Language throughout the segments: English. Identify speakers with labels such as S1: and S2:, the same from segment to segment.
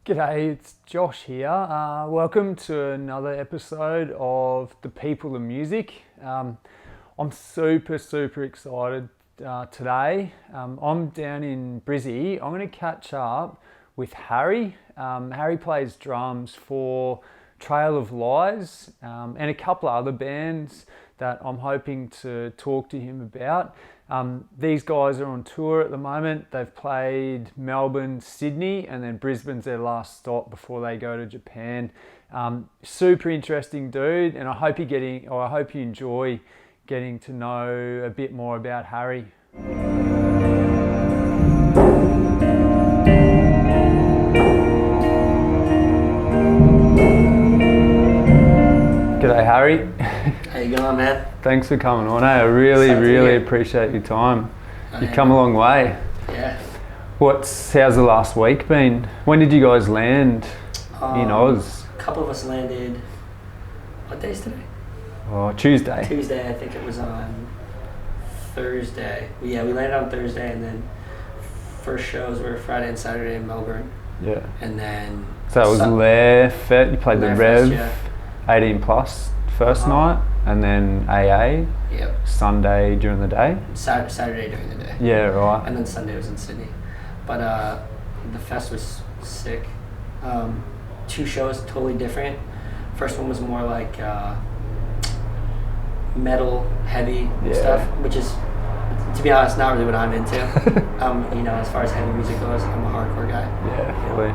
S1: G'day, it's Josh here. Welcome to another episode of The People of Music. I'm super excited today. I'm down in Brisbane. I'm going to catch up with Harry. Harry plays drums for Trail of Lies and a couple of other bands that I'm hoping to talk to him about. These guys are on tour at the moment. They've played Melbourne, Sydney, and then Brisbane's their last stop before they go to Japan. Super interesting dude, and I hope you enjoy getting to know a bit more about Harry. G'day, Harry.
S2: How you going, man?
S1: Thanks for coming on. I really appreciate your time. You've come a long way.
S2: Yeah.
S1: How's the last week been? When did you guys land in Oz?
S2: A couple of us landed. What day is today?
S1: Oh, Tuesday.
S2: Tuesday. I think it was on Thursday. Yeah, we landed on Thursday, and then first shows were Friday and Saturday in Melbourne.
S1: Yeah.
S2: And then
S1: So it was Lair Fest. You played the Rev,
S2: yeah.
S1: 18 plus first night, and then AA.
S2: Yep.
S1: Sunday during the day.
S2: Saturday during the day.
S1: Yeah, right.
S2: And then Sunday was in Sydney. But the fest was sick. 2 shows totally different. First one was more like metal, heavy stuff, which is, to be honest, not really what I'm into. As far as heavy music goes, I'm a hardcore guy.
S1: Yeah, fully.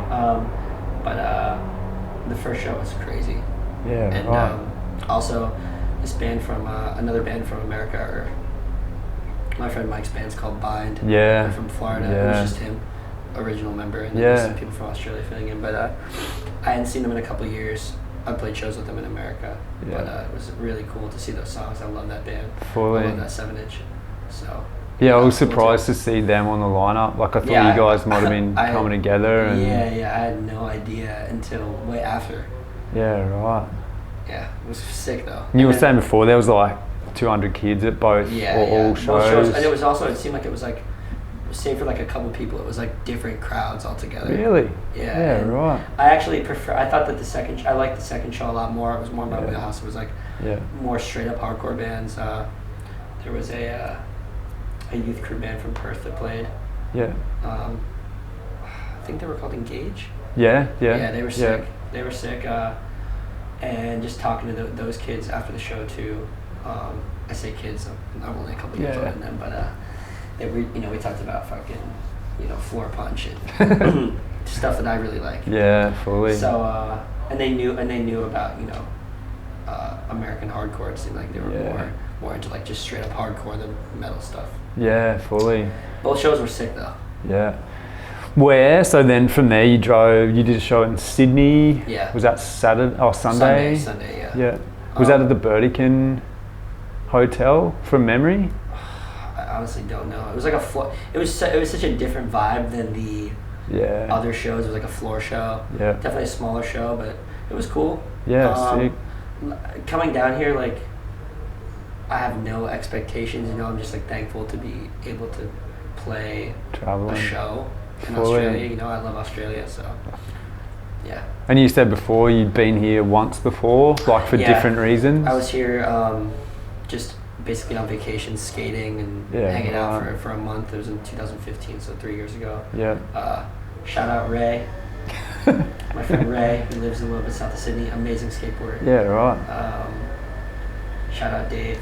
S2: But the first show was crazy.
S1: Yeah,
S2: and
S1: right.
S2: Also, this band from another band from America, or my friend Mike's band's called Bind.
S1: Yeah.
S2: They're from Florida.
S1: Yeah.
S2: It was just him, original member, and then there's some people from Australia filling in. But I hadn't seen them in a couple of years. I played shows with them in America, but it was really cool to see those songs. I love that band.
S1: Fully.
S2: I love that 7-inch. So.
S1: Yeah, I was surprised to see them on the lineup. Like, I thought you guys might have been coming together. And
S2: Yeah, I had no idea until way after.
S1: Yeah, right.
S2: Yeah, it was sick though.
S1: And you were saying before there was like 200 kids at both all shows.
S2: And it was also, it seemed like it was like, same for like a couple people, it was like different crowds altogether.
S1: Really?
S2: Yeah,
S1: right.
S2: I actually I thought that I liked the second show a lot more. It was more my wheelhouse. It was like more straight up hardcore bands. There was a youth crew band from Perth that played.
S1: Yeah.
S2: I think they were called Engage.
S1: Yeah.
S2: Yeah, they were sick. They were sick. And just talking to those kids after the show too. I say kids, I'm only a couple years older than them, but they were, we talked about fucking, floor punch and stuff that I really like.
S1: Yeah, fully.
S2: So and they knew about American hardcore. It seemed like they were more into like just straight up hardcore than metal stuff.
S1: Yeah, fully.
S2: Both shows were sick though.
S1: Yeah. So then from there you did a show in Sydney.
S2: Yeah.
S1: Was that Saturday? Oh, Sunday?
S2: Sunday, yeah.
S1: Yeah. Was that at the Burdekin Hotel from memory?
S2: I honestly don't know. It was like it was such a different vibe than the other shows. It was like a floor show.
S1: Yeah.
S2: Definitely a smaller show, but it was cool.
S1: Yeah, sick.
S2: Coming down here, like, I have no expectations. I'm just like thankful to be able to play a show in Australia. I love Australia, so yeah.
S1: And you said before you'd been here once before, like for different reasons?
S2: I was here just basically on vacation, skating and hanging out for a month. It was in 2015, so 3 years ago.
S1: Yeah.
S2: Shout out Ray. My friend Ray, who lives a little bit south of Sydney, amazing skateboarder.
S1: Yeah, right.
S2: Shout out Dave.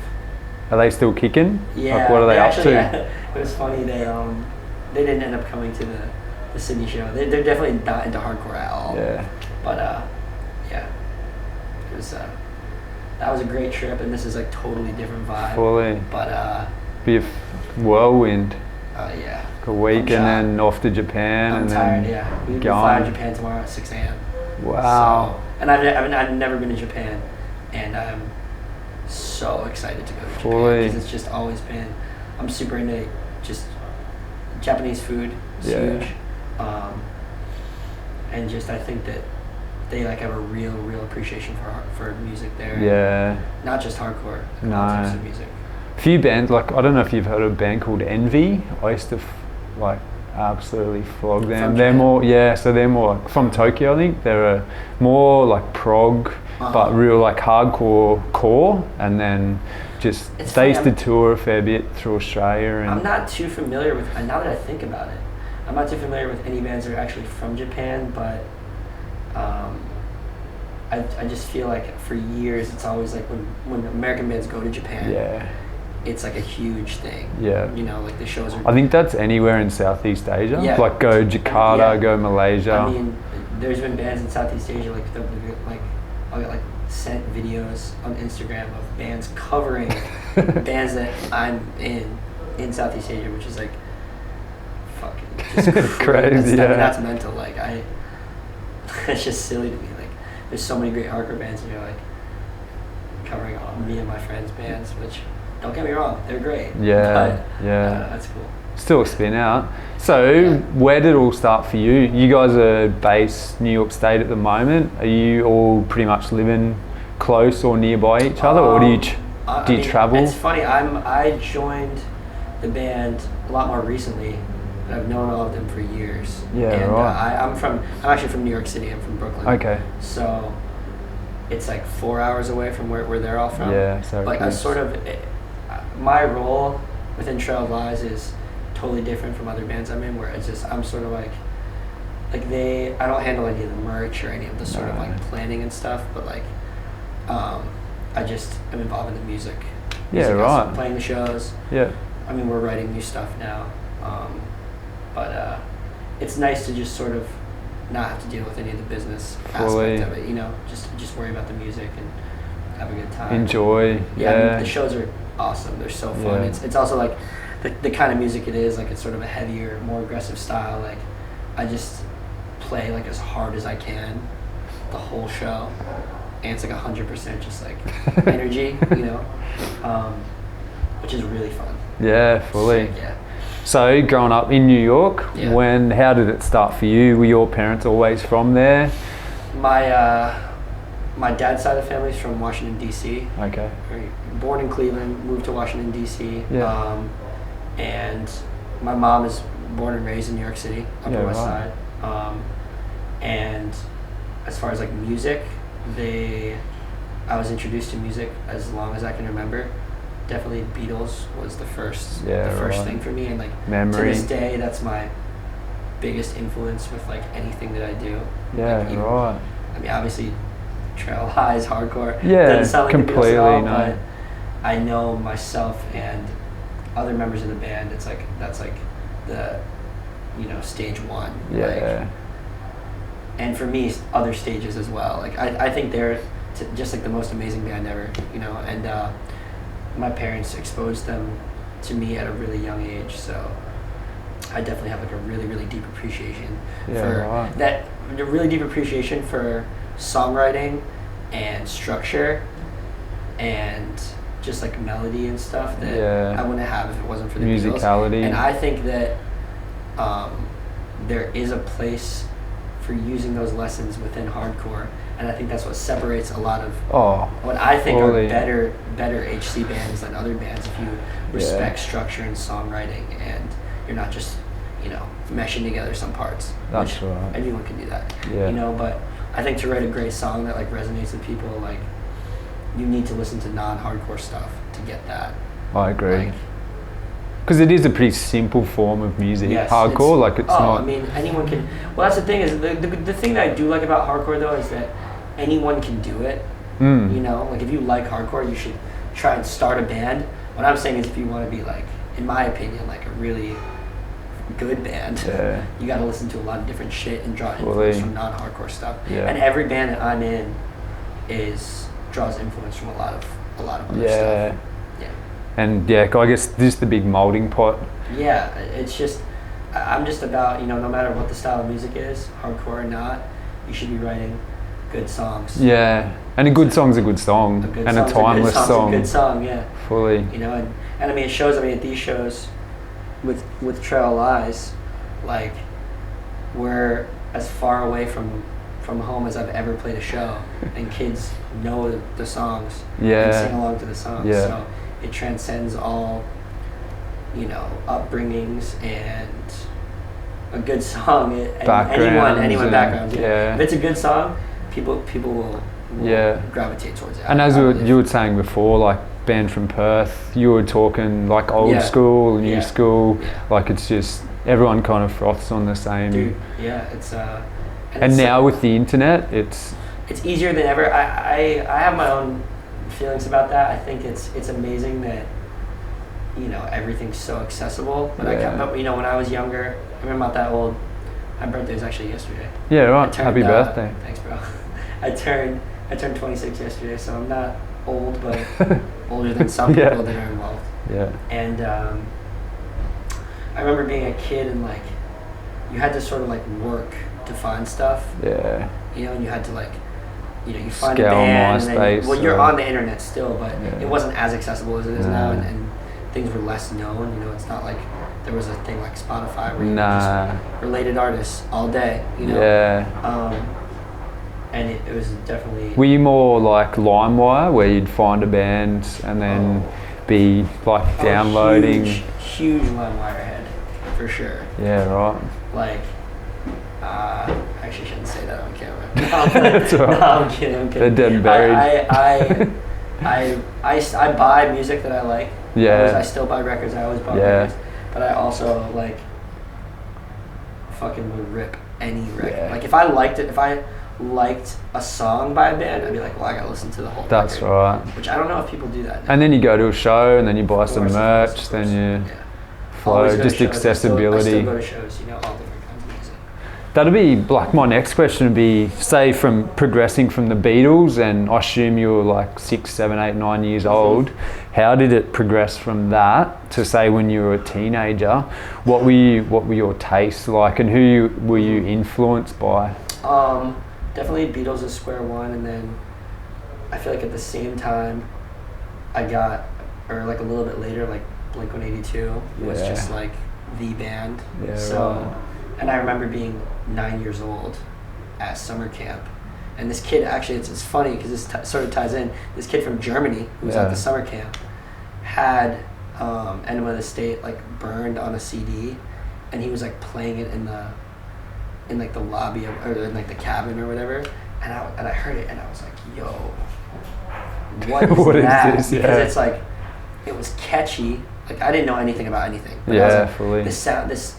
S1: Are they still kicking?
S2: Yeah.
S1: Like, what are they up to?
S2: Yeah, it was funny. They didn't end up coming to the Sydney show. They're definitely not into hardcore at all.
S1: Yeah.
S2: But it was that was a great trip, and this is like totally different vibe.
S1: Fully.
S2: But
S1: be a whirlwind.
S2: Yeah.
S1: Like a week and then off to Japan.
S2: I'm tired. Yeah. We fly to Japan tomorrow at 6 a.m.
S1: Wow.
S2: So, and I've never been to Japan, and I'm so excited to go to Japan because it's just always been. I'm super into just Japanese food. It's huge. And just I think that they like have a real appreciation for music there.
S1: Yeah.
S2: Not just hardcore.
S1: No.
S2: All types of music.
S1: Few bands, like I don't know if you've heard of a band called Envy. I used to absolutely flog them.
S2: From
S1: They're
S2: Japan?
S1: more, yeah, so they're more like, from Tokyo, I think. They're more like prog, but real like hardcore core, and then just they used to tour a fair bit through Australia. And
S2: I'm not too familiar with, now that I think about it, I'm not too familiar with any bands that are actually from Japan, but I just feel like for years it's always like when American bands go to Japan,
S1: yeah,
S2: it's like a huge thing.
S1: Yeah.
S2: You know, like the shows are...
S1: I think that's anywhere in Southeast Asia.
S2: Yeah.
S1: Like go Jakarta, go Malaysia.
S2: I mean, there's been bands in Southeast Asia, like I'll get like sent videos on Instagram of bands covering bands that I'm in Southeast Asia, which is like fucking just
S1: crazy.
S2: That's mental. Like it's just silly to me. Like there's so many great hardcore bands, and you're like covering all me and my friends' bands, which don't get me wrong, they're great.
S1: Yeah,
S2: but,
S1: yeah.
S2: That's cool.
S1: Still a spin out. So where did it all start for you? You guys are based New York State at the moment. Are you all pretty much living close or nearby each other, or do you travel?
S2: It's funny. I joined the band a lot more recently, but I've known all of them for years.
S1: Yeah,
S2: and,
S1: right.
S2: I'm actually from New York City. I'm from Brooklyn.
S1: Okay.
S2: So it's like 4 hours away from where they're all from.
S1: Yeah, so
S2: like I sort of, my role within Trail of Lies is totally different from other bands I'm in, where it's just I'm sort of like I don't handle any of the merch or any of the sort of like planning and stuff, but like I just am involved in the music.
S1: Yeah, right.
S2: Playing the shows.
S1: Yeah.
S2: I mean, we're writing new stuff now, but it's nice to just sort of not have to deal with any of the business aspect of it. You know, just worry about the music and have a good time.
S1: Enjoy.
S2: Yeah. I mean, the shows are awesome. They're so fun.
S1: Yeah.
S2: It's also like the kind of music it is. Like it's sort of a heavier, more aggressive style. Like I just play like as hard as I can the whole show, and it's like 100% just like energy, you know, which is really fun.
S1: Yeah, fully.
S2: Sick, yeah.
S1: So growing up in New York, how did it start for you? Were your parents always from there?
S2: My dad's side of the family is from Washington D.C.
S1: Okay.
S2: Born in Cleveland, moved to Washington D.C.
S1: Yeah.
S2: And my mom is born and raised in New York City, Upper West Side. And as far as like music, I was introduced to music as long as I can remember. Definitely Beatles was the first thing for me, and like
S1: Memory.
S2: to this day, that's my biggest influence with like anything that I do.
S1: Yeah,
S2: like,
S1: right.
S2: I mean, obviously, Trail Highs, hardcore.
S1: Yeah,
S2: doesn't sound like
S1: completely.
S2: The Beatles at all,
S1: No.
S2: but I know myself and other members of the band. That's like the, stage one.
S1: Yeah.
S2: Like, and for me, other stages as well. Like I think they're just like the most amazing band ever. And my parents exposed them to me at a really young age, so I definitely have like a really, really deep appreciation for that. A really deep appreciation for songwriting and structure and just like melody and stuff that I wouldn't have if it wasn't for the
S1: musicality.
S2: Beatles. And I think that there is a place for using those lessons within hardcore, and I think that's what separates a lot of what I think are better HC bands than other bands, if you respect structure and songwriting and you're not just meshing together some parts.
S1: That's right.
S2: Anyone can do that.
S1: Yeah.
S2: But I think to write a great song that like resonates with people, like you need to listen to non-hardcore stuff to get that.
S1: I agree. Because it is a pretty simple form of music.
S2: Yes,
S1: hardcore, it's not.
S2: I mean, anyone can. Well, that's the thing is the thing that I do like about hardcore though is that anyone can do it. Like if you like hardcore, you should try and start a band. What I'm saying is, if you want to be like, in my opinion, like a really good band, you got to listen to a lot of different shit and draw influence from non-hardcore stuff. And every band that I'm in draws influence from a lot of other stuff.
S1: And I guess this is the big molding pot.
S2: Yeah, it's just, I'm just about, no matter what the style of music is, hardcore or not, you should be writing good songs.
S1: Yeah, and a good song's a good song, and a timeless song.
S2: A good song, yeah.
S1: Fully.
S2: And I mean, it shows, at these shows with Trail Lies, like, we're as far away from home as I've ever played a show, and kids know the songs and sing along to the songs. So it transcends all, upbringings and a good song, anyone background.
S1: Yeah.
S2: If it's a good song, people will gravitate towards it.
S1: And as you were saying before, like band from Perth, you were talking like old school, new school, like it's just everyone kind of froths on the same.
S2: Dude, yeah, it's
S1: and now with the internet, it's
S2: easier than ever. I have my own feelings about that. I think it's amazing that everything's so accessible. But but when I was younger, I remember about that old. My birthday was actually yesterday.
S1: Yeah, right. Happy birthday.
S2: Thanks, bro. I turned 26 yesterday, so I'm not old, but older than some people that are involved.
S1: Yeah.
S2: And I remember being a kid and like you had to sort of like work to find stuff.
S1: Yeah.
S2: And you had to like, you find
S1: Scale
S2: a band.
S1: MySpace,
S2: and then, you're on the internet still, but it wasn't as accessible as it is now, and things were less known. It's not like there was a thing like Spotify where you just related artists all day.
S1: Yeah.
S2: And it was definitely.
S1: Were you more like LimeWire, where you'd find a band and then be like downloading?
S2: Huge LimeWire head, for sure.
S1: Yeah, right.
S2: Like, I actually shouldn't say that on camera. No, I'm kidding.
S1: They're dead and buried.
S2: I buy music that I like.
S1: Yeah.
S2: I still buy records. I always buy records. But I also like fucking would rip any record.
S1: Yeah.
S2: Like if I liked a song by a band, I'd be like, well, I gotta listen to the whole
S1: That's
S2: record.
S1: right.
S2: Which I don't know if people do that now.
S1: And then you go to a show and then you buy some merch, then you flow, just accessibility.
S2: I still go to shows, all different kinds of music.
S1: That'd be like my next question would be, say from progressing from the Beatles, and I assume you were like 6, 7, 8, 9 years old. How did it progress from that to say when you were a teenager? What were your tastes like, and who were you influenced by?
S2: Definitely Beatles is square one, and then I feel like at the same time I got, or like a little bit later, like Blink-182 was just like the band.
S1: Yeah,
S2: so,
S1: right.
S2: And I remember being 9 years old at summer camp, and this kid actually, it's funny because this sort of ties in. This kid from Germany who was at the summer camp had Enema of the State like burned on a CD, and he was like playing it in like the lobby or in like the cabin or whatever, and I heard it and I was like, yo, what is that?
S1: Is this?
S2: Because it's like, it was catchy. Like I didn't know anything about anything. But
S1: fully.
S2: This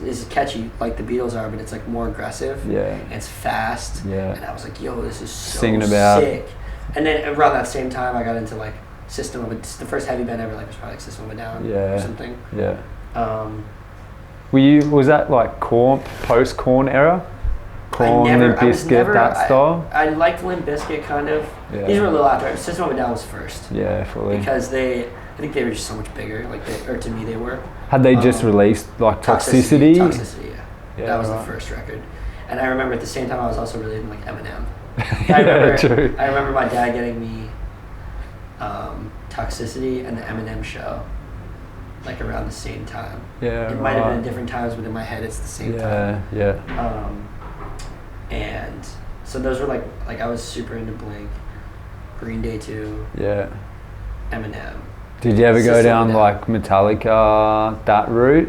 S2: is catchy like the Beatles are, but it's like more aggressive.
S1: Yeah.
S2: And it's fast.
S1: Yeah.
S2: And I was like, yo, this is so
S1: singing about
S2: sick. And then around that same time, I got into like the first heavy band I ever liked was probably like System of a Down or something.
S1: Yeah. Was that like post Korn era? Korn, Limp Bizkit, that style?
S2: I liked Limp Bizkit kind of.
S1: Yeah.
S2: These were a little after. System of a Down was first.
S1: Yeah, fully.
S2: Because I think they were just so much bigger. Or to me, they were.
S1: Had they just released like Toxicity?
S2: Toxicity, yeah. That was the first record. And I remember at the same time I was also really into like Eminem.
S1: True.
S2: I remember my dad getting me Toxicity and the Eminem show like around the same time.
S1: Yeah.
S2: It might have been at different times, but in my head it's the same time.
S1: Yeah.
S2: And so those were like I was super into Blink, Green Day too.
S1: Yeah.
S2: Eminem.
S1: Did you ever go down like Metallica, that route?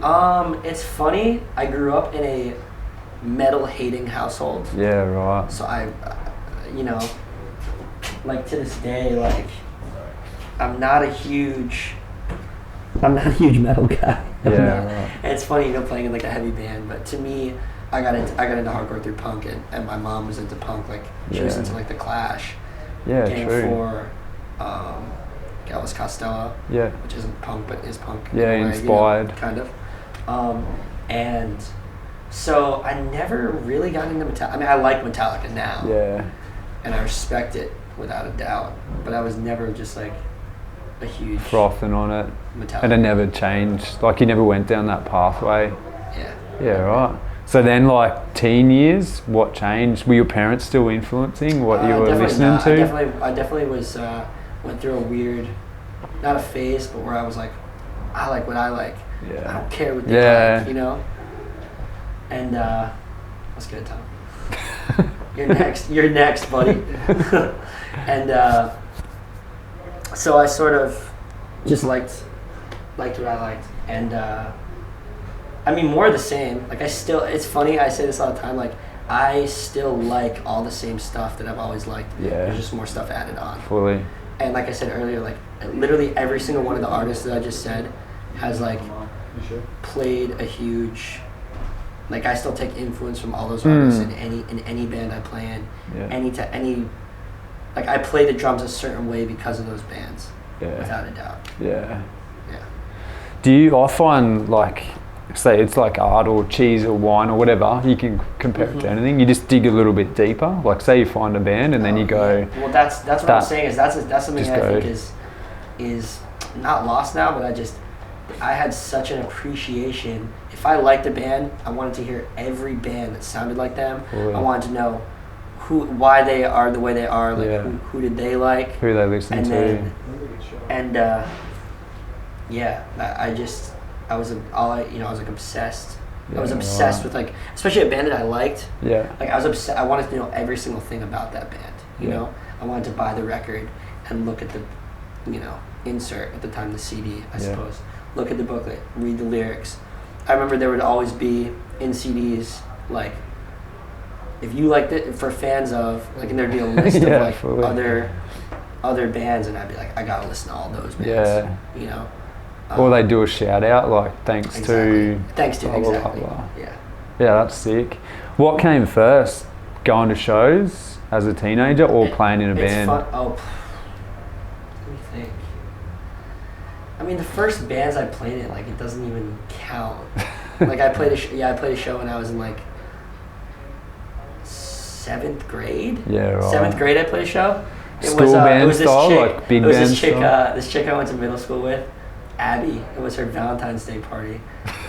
S2: It's funny. I grew up in a metal hating household.
S1: Yeah, right.
S2: So I, like to this day, like I'm not a huge metal guy.
S1: Yeah, right.
S2: And it's funny, playing in like a heavy band, but to me, I got into hardcore through punk, and my mom was into punk. Like she was into like the Clash.
S1: Yeah,
S2: Gang
S1: true.
S2: 4, Gallus Costello.
S1: Yeah.
S2: Which isn't punk, but is punk.
S1: Yeah, inspired.
S2: Kind of. And so I never really got into Metallica. I mean, I like Metallica now.
S1: Yeah.
S2: And I respect it without a doubt, but I was never just like a huge
S1: frothing on it.
S2: Metallica.
S1: And it never changed. Like you never went down that pathway.
S2: Yeah.
S1: Yeah, right. So then, like teen years, what changed? Were your parents still influencing what you were listening to?
S2: I definitely was went through a weird, not a phase, but where I was like, I like what I like.
S1: Yeah.
S2: I don't care what they like, And let's get a time. You're next, buddy. And so I sort of just liked what I liked, and I mean, more of the same. Like it's funny, I say this all the time, like I still like all the same stuff that I've always liked.
S1: Yeah.
S2: There's just more stuff added on.
S1: Fully.
S2: And like I said earlier, like literally every single one of the artists that I just said has like played a huge, like I still take influence from all those artists in any band I play in.
S1: Yeah.
S2: Like I play the drums a certain way because of those bands.
S1: Yeah.
S2: Without a doubt.
S1: Yeah.
S2: Yeah.
S1: I find like, say it's like art or cheese or wine or whatever, you can compare it to anything. You just dig a little bit deeper. Like say you find a band and then you go.
S2: Yeah. Well, that's what I'm saying is that's something I think is not lost now, but I had such an appreciation. If I liked a band, I wanted to hear every band that sounded like them.
S1: Oh, yeah.
S2: I wanted to know why they are the way they are. Like who did they like?
S1: Who they listen to.
S2: I was like obsessed. I was obsessed with like, especially a band that I liked.
S1: Yeah.
S2: Like I was obsessed. I wanted to know every single thing about that band. You know, I wanted to buy the record and look at the, insert at the time, the CD, I suppose. Look at the booklet, read the lyrics. I remember there would always be in CDs like, if you liked it, for fans of, like, and there'd be a list of like other bands, and I'd be like, I gotta listen to all those bands. Yeah.
S1: Or they do a shout out like thanks to
S2: blah,
S1: exactly.
S2: Blah, blah. Yeah.
S1: Yeah, that's sick. What came first? Going to shows as a teenager or playing in a band?
S2: Fun. Oh, let me think. I mean, the first bands I played in, like, it doesn't even count. Like I played a show when I was in like 7th grade.
S1: Yeah, right.
S2: 7th grade I played a show.
S1: Band this
S2: style,
S1: chick, like big band style?
S2: This chick I went to middle school with, Abby. It was her Valentine's Day party,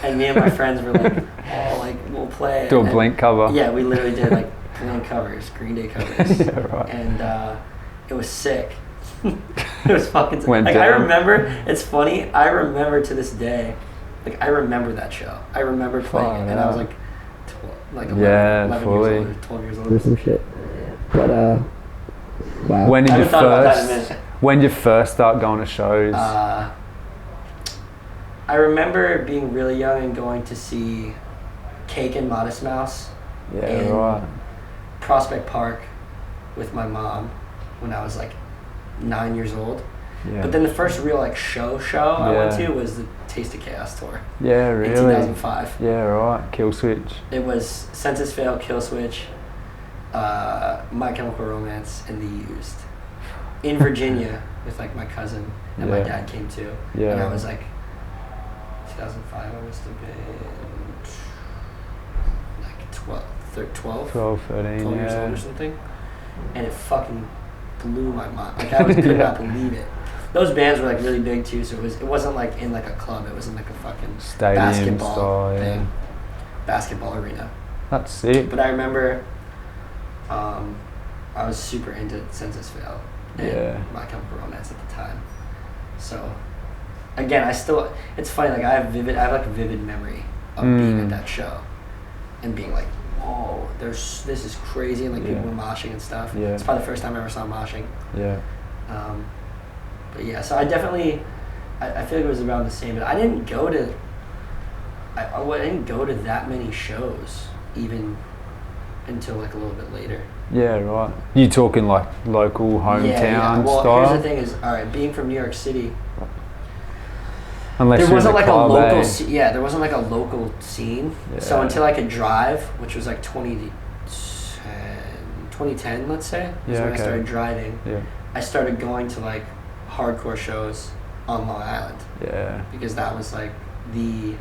S2: and me and my friends were like, "Oh, like we'll play."
S1: Do a Blink cover.
S2: Yeah, we literally did like Blink covers, Green Day covers.
S1: Yeah, right.
S2: And it was sick. It was fucking sick.
S1: Went
S2: like
S1: down.
S2: I remember. It's funny. I remember to this day. Like I remember that show. I remember playing it, and I was like, 11 years old, 12 years old or some shit. But wow.
S1: When did you first start going to shows?
S2: I remember being really young and going to see Cake and Modest Mouse in Prospect Park with my mom when I was like 9 years old. Yeah. But then the first real like show I went to was the Taste of Chaos tour.
S1: Yeah, really?
S2: In 2005.
S1: Yeah, right. Kill Switch.
S2: It was Census Fail, Kill Switch, My Chemical Romance, and The Used. In Virginia with like my cousin and my dad came too. Yeah. And I was like 2005, I must have been like 12, 13 years old or something. And it fucking blew my mind. Like I could not believe it. Those bands were like really big too, so it wasn't like in like a club, it was in like a fucking
S1: stadium
S2: basketball
S1: style,
S2: thing. Basketball arena.
S1: That's sick.
S2: But I remember I was super into Census Fail and My Chemical Romance at the time. So again, it's funny, like I have like a vivid memory of being at that show and being like, whoa, this is crazy, and like people were moshing and stuff. Yeah. It's probably the first time I ever saw moshing. Yeah. But yeah, so I definitely, I feel like it was around the same, but I didn't go to that many shows even until like a little bit later. Yeah, right. You talking like local hometown well, style? Here's the thing is, all right, being from New York City, there wasn't like a local there wasn't like a local scene. Yeah. So until I could drive, which was like 2010, let's say, is when I started driving. Yeah. I started going to like hardcore shows on Long Island. Yeah. Because that was like the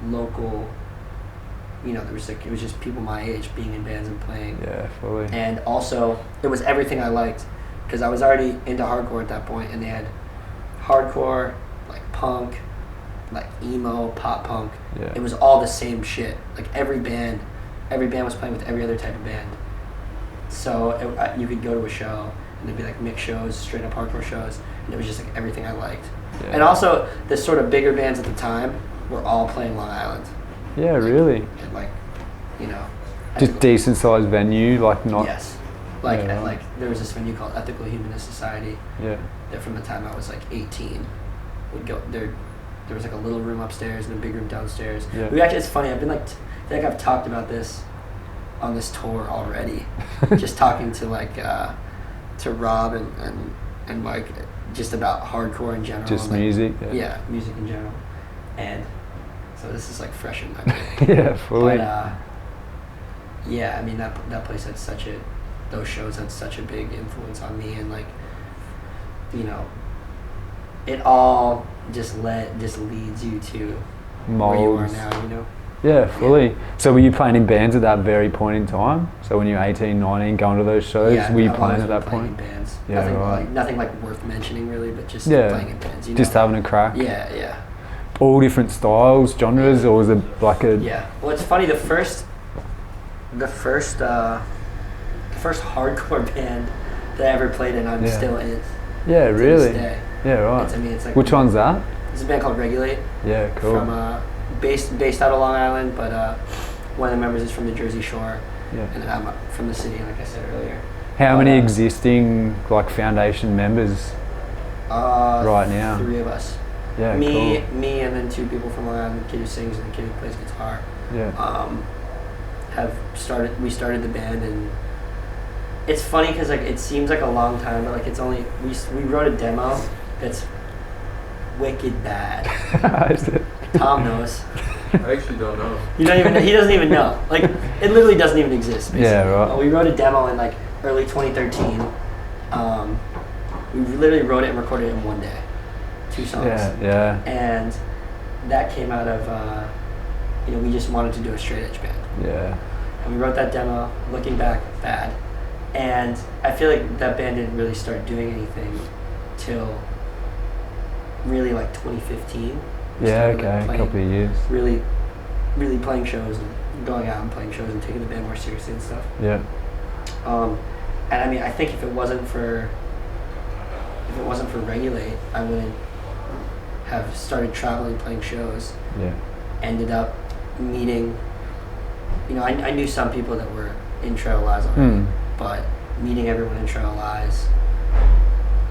S2: local, there was like, it was just people my age being in bands and playing. Yeah, fully. And also, it was everything I liked, because I was already into hardcore at that point, and they had hardcore, like punk, like emo, pop punk. Yeah. It was all the same shit. Like every band was playing with every other type of band. So you could go to a show, and there'd be like mixed shows, straight up hardcore shows, and it was just like everything I liked. Yeah. And also, the sort of bigger bands at the time were all playing Long Island. Yeah, really? And like, just decent sized venue, like not... Yes. Like, like there was this venue called Ethical Humanist Society. Yeah. That from the time I was like 18 would go, there was like a little room upstairs and a big room downstairs.
S1: Yeah.
S2: We actually, it's funny. I've been like, I think I've talked about this on this tour already. Just talking to like to Rob and Mike, just about hardcore in general.
S1: Just
S2: like,
S1: music.
S2: Yeah, music in general. And so this is like fresh in my mind.
S1: Yeah, fully.
S2: But yeah, I mean that place had those shows had such a big influence on me, and like, you know, it all just leads you to where you are now, you know.
S1: Yeah, fully. Yeah. So were you playing in bands at that very point in time? So when you were 18, 19, going to those shows, were you playing at that point?
S2: In bands.
S1: Yeah,
S2: nothing like worth mentioning really, but just
S1: yeah,
S2: playing in bands. You know?
S1: Just having a crack.
S2: Yeah.
S1: All different styles, genres, or was it like a?
S2: Yeah. Well, it's funny. The first hardcore band that I ever played in, I'm still in.
S1: Yeah, really.
S2: To this day.
S1: Yeah, right.
S2: It's like.
S1: Which one's that?
S2: It's a band called Regulate.
S1: Yeah, cool.
S2: From based out of Long Island, but one of the members is from the Jersey Shore. Yeah. And I'm from the city, like I said earlier.
S1: How many existing like foundation members right now?
S2: 3 of us.
S1: Yeah,
S2: me, and then 2 people from Long Island, the kid who sings and the kid who plays guitar.
S1: Yeah.
S2: We started the band, and it's funny because like it seems like a long time, but like it's only we wrote a demo that's wicked bad. Tom knows.
S3: I actually don't know.
S2: You don't even know. He doesn't even know. Like it literally doesn't even exist. Basically.
S1: Yeah, right.
S2: We wrote a demo in like early 2013. We literally wrote it and recorded it in one day. 2 songs.
S1: Yeah.
S2: And that came out of we just wanted to do a straight edge band.
S1: Yeah.
S2: And we wrote that demo. Looking back, bad. And I feel like that band didn't really start doing anything till really like 2015.
S1: Yeah, okay, a couple of years.
S2: Really playing shows and going out and playing shows and taking the band more seriously and stuff.
S1: Yeah.
S2: And I mean, I think if it wasn't for Regulate, I wouldn't have started traveling, playing shows.
S1: Yeah.
S2: Ended up meeting, I knew some people that were in Trail Lies already, but meeting everyone in Trail Lies,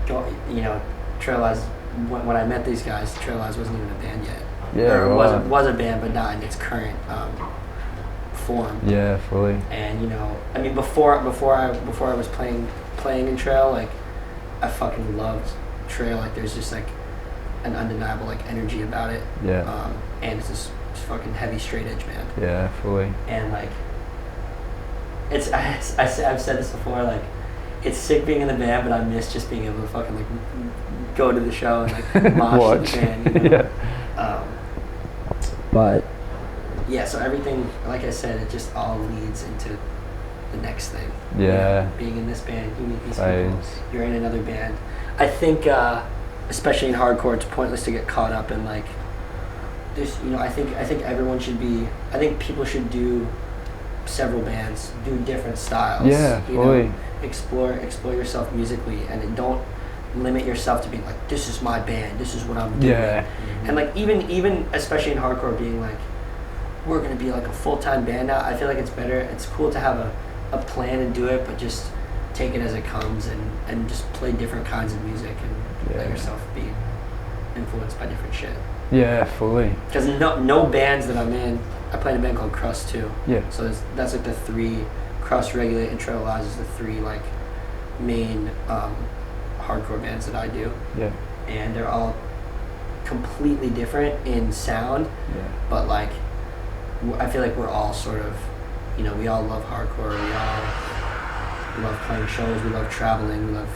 S2: Trail Lies, when I met these guys, Trail Lies wasn't even a band yet.
S1: Yeah,
S2: or
S1: right.
S2: was a band, but not in its current form.
S1: Yeah, fully.
S2: And I mean, before I was playing in Trail, like I fucking loved Trail. Like there's just like an undeniable like energy about it.
S1: Yeah.
S2: And it's this fucking heavy straight edge band.
S1: Yeah, fully.
S2: And like, I've said this before. Like, it's sick being in the band, but I miss just being able to fucking like go to the show and like mosh the band.
S1: Yeah.
S2: But yeah, so everything, like I said, it just all leads into the next thing.
S1: Yeah.
S2: Being in this band, you meet these
S1: Phase.
S2: people. You're in another band. I think, especially in hardcore, it's pointless to get caught up in like. There's, I think everyone should be. I think people should do several bands, do different styles.
S1: Yeah, fully.
S2: Explore yourself musically, and don't limit yourself to being like, this is my band, this is what I'm doing.
S1: Yeah.
S2: And like even especially in hardcore, being like, we're gonna be like a full-time band now. I feel like it's better. It's cool to have a plan and do it, but just take it as it comes and just play different kinds of music and let yourself be influenced by different shit.
S1: Yeah, fully.
S2: Because no bands that I'm in, I play in a band called Krust too.
S1: Yeah.
S2: So that's like the 3, Krust, Regulate, and Trail Lies is the 3 like main hardcore bands that I do.
S1: Yeah.
S2: And they're all completely different in sound.
S1: Yeah.
S2: But like, I feel like we're all sort of, we all love hardcore. We all love playing shows. We love traveling. We love,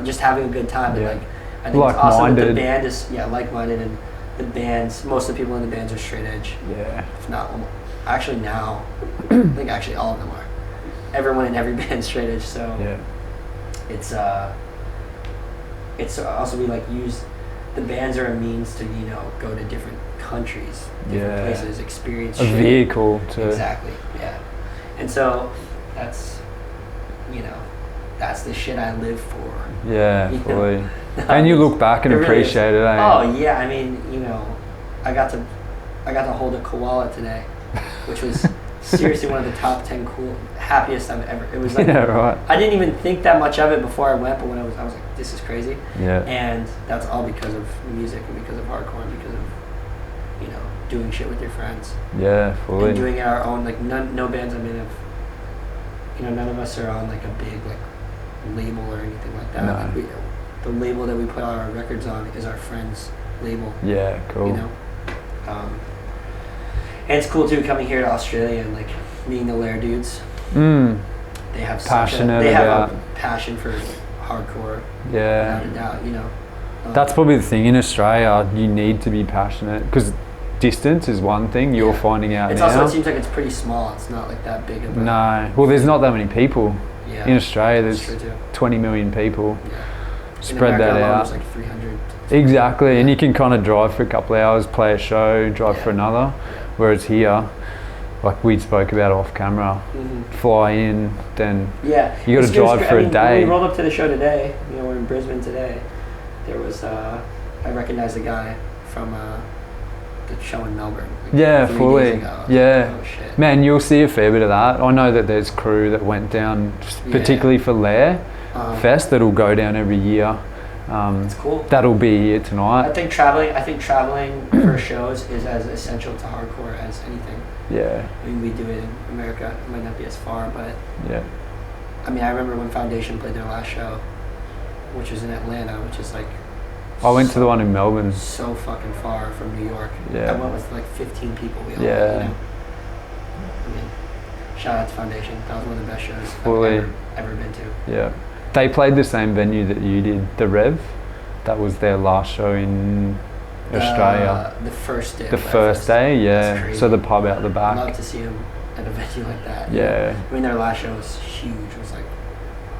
S2: just having a good time.
S1: Yeah.
S2: And like, I think it's awesome that the band is like-minded, and the bands, most of the people in the bands are straight edge.
S1: Yeah.
S2: If not, actually now, I think actually all of them are. Everyone in every band's straight edge. So
S1: yeah.
S2: It's also we like use the bands are a means to go to different countries, different places, experience
S1: a
S2: shit.
S1: vehicle to
S2: exactly, yeah. And so that's that's the shit I live for.
S1: Yeah, fully. And you look back and appreciate it.
S2: Oh yeah, I mean, I got to hold a koala today, which was seriously one of the top 10 happiest I've ever. It was like
S1: Yeah, right.
S2: I didn't even think that much of it before I went, but when I was like, this is crazy.
S1: Yeah.
S2: And that's all because of music and because of hardcore and because of, you know, doing shit with your friends.
S1: Yeah, fully.
S2: And doing our own, like, no bands I'm in have, you know, none of us are on like a big like label or anything like that.
S1: No.
S2: Like the label that we put all our records on is our friend's label.
S1: Yeah, cool.
S2: You know, and it's cool too coming here to Australia and like meeting the Lair dudes. They have
S1: passionate
S2: a passion for hardcore.
S1: Yeah,
S2: without a doubt. You know,
S1: that's probably the thing in Australia. You need to be passionate because distance is one thing. You're finding out
S2: it's
S1: now.
S2: Also, it seems like it's pretty small. It's not like that big of a.
S1: No, well, there's not that many people.
S2: Yeah,
S1: in Australia, there's 20 million people.
S2: Yeah.
S1: Spread that out.
S2: There's like 300.
S1: Exactly, and you can kind of drive for a couple of hours, play a show, drive for another. Whereas here, like we spoke about off camera, fly in, then you got to drive for a day.
S2: When we rolled up to the show today, you know, we're in Brisbane today. There was I recognized a guy from the show in Melbourne. Like 3
S1: fully.
S2: days ago.
S1: Yeah,
S2: oh, shit.
S1: Man, you'll see a fair bit of that. I know that there's crew that went down, particularly for Lair Fest, that'll go down every year.
S2: It's cool.
S1: That'll be here tonight.
S2: I think traveling for shows is as essential to hardcore as anything.
S1: Yeah.
S2: I mean, we do it in America. It might not be as far, but
S1: yeah.
S2: I mean, I remember when Foundation played their last show, which was in Atlanta, which is like.
S1: I went to the one in Melbourne.
S2: So fucking far from New York.
S1: Yeah.
S2: I went with like 15 people. We all
S1: yeah.
S2: Went, you know? I mean, shout out to Foundation. That was one of the best shows
S1: Fully.
S2: I've ever been to.
S1: Yeah. They played the same venue that you did, the Rev. That was their last show in Australia.
S2: The first day.
S1: The first day, yeah. So the pub out the back.
S2: I'd love to see them at a venue like that.
S1: Yeah.
S2: I mean, their last show was huge. It was like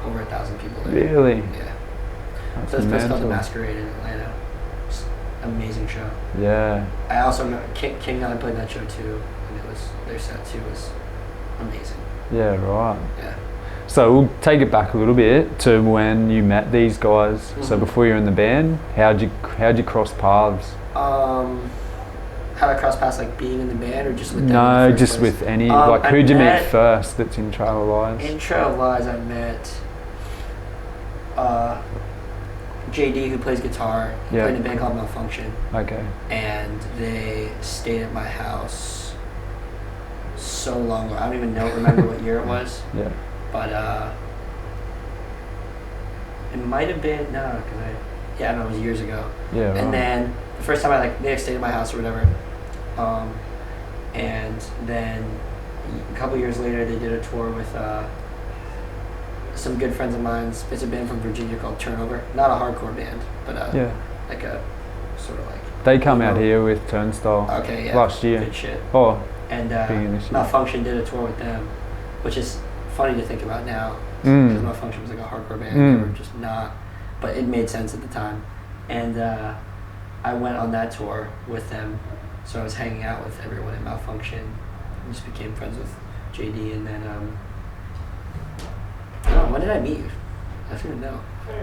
S2: over 1,000 people there.
S1: Really?
S2: Yeah.
S1: That's
S2: so this place called The
S1: mental.
S2: Masquerade in Atlanta. It's an amazing show.
S1: Yeah.
S2: I also know King and I played that show too, and it was their set too was amazing.
S1: Yeah, right.
S2: Yeah.
S1: So we'll take it back a little bit to when you met these guys. So before you were in the band, how'd you cross paths?
S2: How I cross paths, like being in the band, or just with them?
S1: No, just place? With any. Like who'd you meet first? That's in Trail of Lies.
S2: In Trail of Lies, I met JD, who plays guitar. He played in a band called Malfunction.
S1: Okay. And
S2: they stayed at my house so long ago. I don't even remember what year it was.
S1: Yeah.
S2: But it might have been I don't know, it was years ago.
S1: Yeah. Right.
S2: And then the first time they stayed at my house or whatever, and then a couple years later they did a tour with some good friends of mine. It's a band from Virginia called Turnover. Not a hardcore band, but like a sort of like.
S1: They come out here with Turnstile.
S2: Okay, yeah.
S1: Last year.
S2: Good shit.
S1: Oh.
S2: And Malfunction did a tour with them, which is funny to think about now. Because Malfunction was like a hardcore band. They were just not, but it made sense at the time. And I went on that tour with them, so I was hanging out with everyone at Malfunction. I just became friends with JD, and then I don't know, when did I meet you? I don't even know.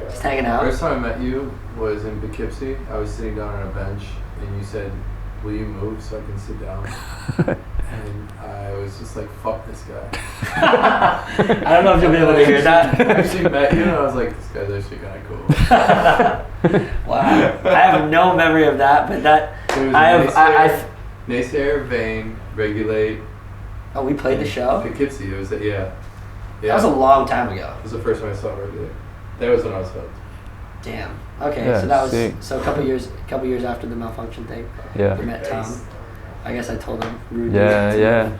S2: Just hanging out.
S3: The first time I met you was in Poughkeepsie. I was sitting down on a bench, and you said, "Will you move so I can sit down?" And I was just like, "Fuck this guy."
S2: I don't know if you'll be able to hear that.
S3: I actually met you, and I was like, "This guy's actually kind of cool."
S2: Wow, I have no memory of that, but that
S3: Naysayer, Vane, Regulate.
S2: Oh, we played the show.
S3: Poughkeepsie. It was
S2: That was a long time ago.
S3: It was the first time I saw Regulate. That was when I was hooked.
S2: Damn. Okay,
S1: yeah,
S2: so that was
S1: sick.
S2: a couple years after the Malfunction thing.
S1: Yeah.
S2: We met Tom. I guess I told him rudely.
S1: Yeah.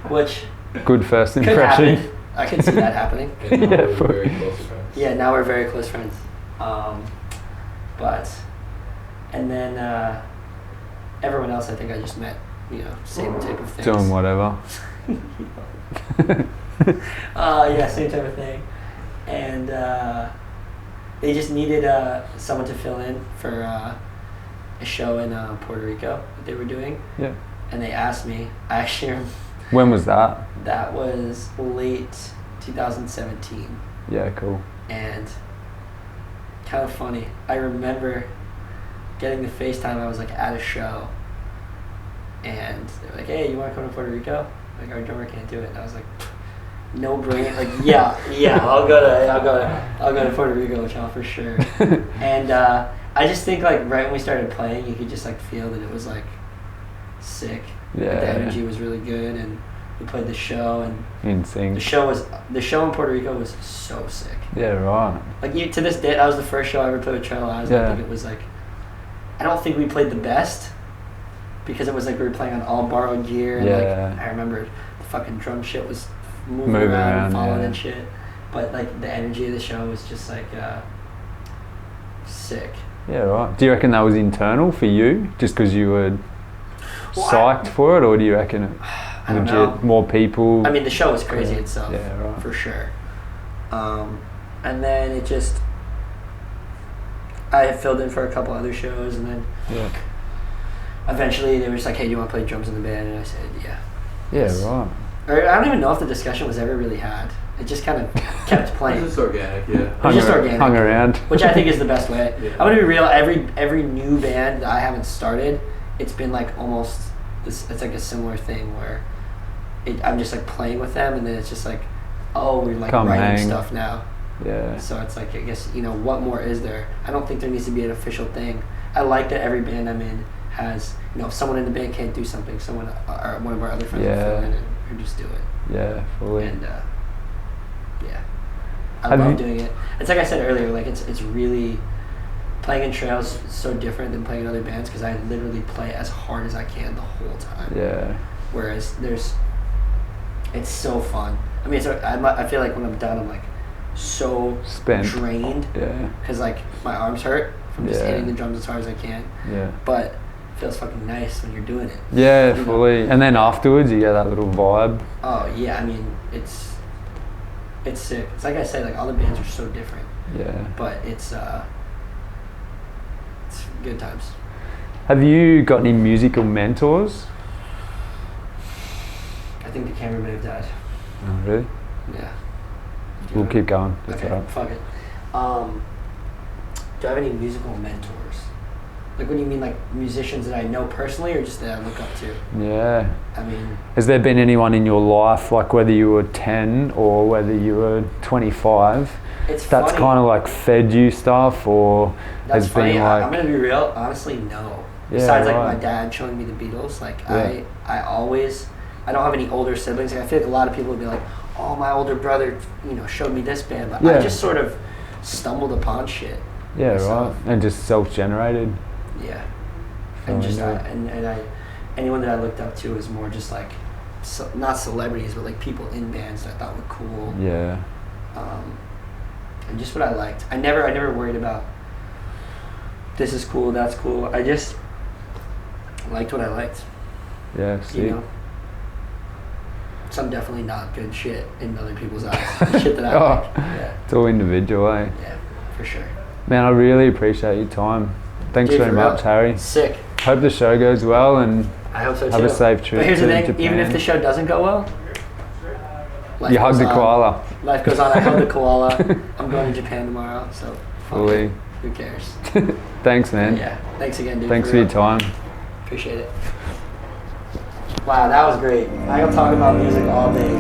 S2: Which.
S1: Good first
S2: could
S1: impression.
S2: Happen. I can see that happening.
S3: And now we're very close friends.
S2: Yeah, now we're very close friends. But, and then everyone else, I think I just met. Same type of things.
S1: Doing whatever.
S2: Yeah, same type of thing. And they just needed someone to fill in for a show in Puerto Rico that they were doing.
S1: Yeah.
S2: And they asked me. I actually.
S1: When was that?
S2: That was late 2017.
S1: Yeah, cool.
S2: And kind of funny. I remember getting the FaceTime. I was like at a show. And they were like, "Hey, you want to come to Puerto Rico?" Like our drummer can't do it. And I was like, no brain. Like yeah, I'll go to Puerto Rico with y'all for sure. And I just think like right when we started playing, you could just like feel that it was like sick.
S1: Yeah.
S2: Like, the energy was really good, and we played the show, and
S1: In sync.
S2: the show in Puerto Rico was so sick.
S1: Yeah, right.
S2: Like to this day, that was the first show I ever played with Trevor Lives.
S1: Yeah.
S2: I think it was like, I don't think we played the best because it was like we were playing on all borrowed gear, and
S1: Yeah.
S2: like I remember the fucking drum shit was moving
S1: Moving
S2: around
S1: around,
S2: and falling
S1: yeah.
S2: and shit. But like the energy of the show was just like sick.
S1: Yeah, right. Do you reckon that was internal for you, just because you were
S2: Well,
S1: psyched for it, or do you reckon it
S2: I don't
S1: legit
S2: know.
S1: more people?
S2: I mean, the show was crazy
S1: Yeah.
S2: itself,
S1: Yeah, right.
S2: for sure. And then it just, I had filled in for a couple other shows, and then
S1: Yeah.
S2: eventually they were just like, "Hey, do you want to play drums in the band?" And I said, "Yeah."
S1: Yeah, right.
S2: Or I don't even know if the discussion was ever really had. It just kind of kept playing.
S3: It's just organic, yeah.
S2: It's just organic.
S1: Hung around.
S2: Which I think is the best way.
S3: Yeah.
S2: I'm gonna be real. Every new band that I haven't started, it's been like almost this. It's like a similar thing where I'm just like playing with them, and then it's just like, oh, we're like
S1: Come
S2: writing
S1: hang.
S2: stuff now.
S1: Yeah.
S2: So it's like, I guess, what more is there? I don't think there needs to be an official thing. I like that every band I'm in has, if someone in the band can't do something, someone or one of our other friends will fill in and just do it.
S1: Yeah, fully.
S2: And yeah, I
S1: Have
S2: love
S1: you-
S2: doing it. It's like I said earlier, like it's really, playing in trails is so different than playing in other bands because I literally play as hard as I can the whole time.
S1: Yeah.
S2: Whereas it's so fun. I mean, I feel like when I'm done, I'm like so
S1: Spent.
S2: drained
S1: Yeah.
S2: because like my arms hurt from just
S1: Yeah.
S2: hitting the drums as hard as I can.
S1: Yeah.
S2: But it feels fucking nice when you're doing it.
S1: Yeah,
S2: You know?
S1: fully. And then afterwards, you get that little vibe.
S2: Oh yeah, I mean it's sick. It's like I said, like all the bands are so different,
S1: Yeah.
S2: but it's good times.
S1: Have you got any musical mentors?
S2: I think the cameraman have died.
S1: Oh, really?
S2: Yeah.
S1: We'll keep going. That's
S2: Okay,
S1: alright.
S2: fuck it. Do I have any musical mentors? Like, what do you mean, like musicians that I know personally, or just that I look up to?
S1: Yeah.
S2: I mean,
S1: Has there been anyone in your life, like whether you were 10 or whether you were 25,
S2: it's
S1: that's
S2: funny.
S1: kind of like fed you stuff, or
S2: That's
S1: has
S2: funny.
S1: been like,
S2: I'm gonna be real. Honestly, no.
S1: Yeah,
S2: Besides, like
S1: right.
S2: my dad showing me the Beatles, like
S1: Yeah.
S2: I don't have any older siblings. Like, I feel like a lot of people would be like, "Oh, my older brother, showed me this band," but
S1: Yeah.
S2: I just sort of stumbled upon shit.
S1: yeah,
S2: myself.
S1: right, and just self-generated.
S2: Yeah.
S1: Fell
S2: And just
S1: into it.
S2: anyone that I looked up to was more just like, not celebrities, but like people in bands that I thought were cool.
S1: Yeah.
S2: And just what I liked. I never worried about this is cool, that's cool. I just liked what I liked.
S1: Yeah, see.
S2: Some definitely not good shit in other people's eyes. Shit that I
S1: Oh.
S2: like. Yeah.
S1: It's all individual, eh?
S2: Yeah, for sure.
S1: Man, I really appreciate your time. Thanks
S2: Dude,
S1: very
S2: for real.
S1: much, Harry.
S2: Sick.
S1: Hope the show goes well, and
S2: I hope so
S1: have
S2: too.
S1: a safe trip
S2: But here's
S1: to
S2: the thing,
S1: Japan.
S2: even if the show doesn't go well, life
S1: You hug
S2: goes
S1: the
S2: on.
S1: koala.
S2: Life goes on. I hug the koala. I'm going to Japan tomorrow, so fuck
S1: Fully.
S2: it. Who cares?
S1: Thanks, man.
S2: Yeah. Thanks again, dude.
S1: Thanks for your
S2: real.
S1: time.
S2: Appreciate it. Wow, that was great. I can talk about music all day.